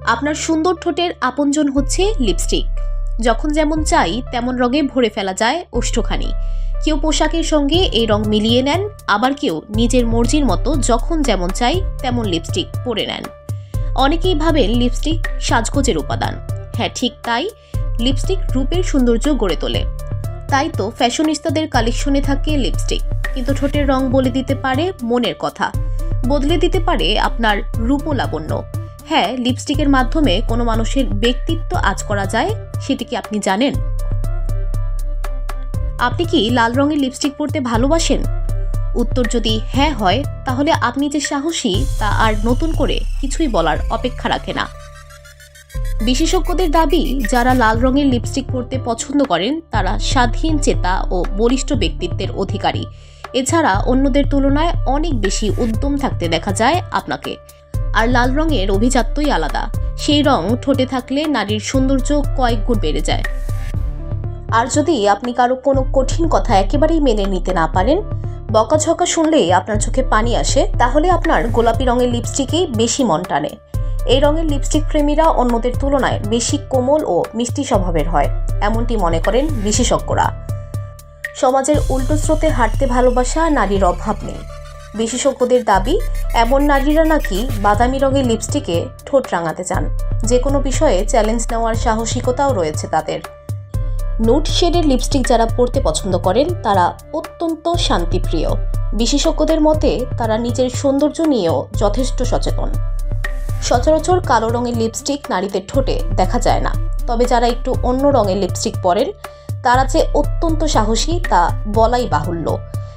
আপনার সুন্দর ঠোঁটের আপনজন হচ্ছে লিপস্টিক। যখন যেমন চাই তেমন রঙে ভরে ফেলা যায় ওষ্ঠখানি। কেউ পোশাকের সঙ্গে এই রং মিলিয়ে নেন, আবার কেউ নিজের মর্জির মতো যখন যেমন চাই তেমন লিপস্টিক পরে নেন। অনেকেই ভাবেন লিপস্টিক সাজগোজের উপাদান। হ্যাঁ, ঠিক তাই, লিপস্টিক রূপের সৌন্দর্য গড়ে তোলে। তাই তো ফ্যাশনিস্তাদের কালেকশনে থাকে লিপস্টিক। কিন্তু ঠোঁটের রং বলে দিতে পারে মনের কথা, বদলে দিতে পারে আপনার রূপলাবণ্য। হ্যাঁ, লিপস্টিকের মাধ্যমে কোনো মানুষের ব্যক্তিত্ব আঁচ করা যায়, সেটি কি আপনি জানেন? আপনি কি লাল রঙের লিপস্টিক পরতে ভালোবাসেন? উত্তর যদি হ্যাঁ হয়, তাহলে আপনি যে সাহসী তা আর নতুন করে কিছুই বলার অপেক্ষা রাখে না। বিশেষজ্ঞদের দাবি, যারা লাল রঙের লিপস্টিক পরতে পছন্দ করেন তারা স্বাধীন চেতা ও বলিষ্ঠ ব্যক্তিত্বের অধিকারী। এছাড়া অন্যদের তুলনায় অনেক বেশি উদ্যম থাকতে দেখা যায় আপনাকে। আর লাল রঙের অভিজাত্যই আলাদা। সেই রং ঠোঁটে থাকলে নারীর সৌন্দর্য কয়েক গুণ বেড়ে যায়। আর যদি আপনি কারো কোনো কঠিন কথা একেবারেই মেনে নিতে না পারেন, বকাঝকা শুনলেই আপনার চোখে পানি আসে, তাহলে আপনার গোলাপি রঙের লিপস্টিকেই বেশি মন টানে। এই রঙের লিপস্টিক প্রেমীরা অন্যদের তুলনায় বেশি কোমল ও মিষ্টি স্বভাবের হয়, এমনটি মনে করেন বিশেষজ্ঞরা। সমাজের উল্টো স্রোতে হাঁটতে ভালোবাসা নারীর অভাব নেই। বিশেষজ্ঞদের দাবি, এমন নারীরা নাকি বাদামি রঙের লিপস্টিকে ঠোঁট রাঙাতে চান। যে কোনো বিষয়ে চ্যালেঞ্জ নেওয়ার সাহসিকতাও রয়েছে তাদের। নুড শেডের লিপস্টিক যারা পরতে পছন্দ করেন তারা অত্যন্ত শান্তিপ্রিয়। বিশেষজ্ঞদের মতে তারা নিজের সৌন্দর্য নিয়েও যথেষ্ট সচেতন। সচরাচর কালো রঙের লিপস্টিক নারীদের ঠোঁটে দেখা যায় না, তবে যারা একটু অন্য রঙের লিপস্টিক পরেন তারা যে অত্যন্ত সাহসী তা বলাই বাহুল্য।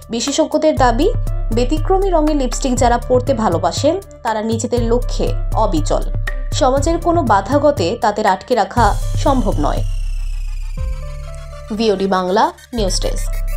বিশেষজ্ঞদের দাবি, ব্যতিক্রমী রঙের লিপস্টিক যারা পরতে ভালোবাসেন তারা নিজেদের লক্ষ্যে অবিচল। সমাজের কোনো বাধাগতে তাদের আটকে রাখা সম্ভব নয়। VOD Bangla news desk.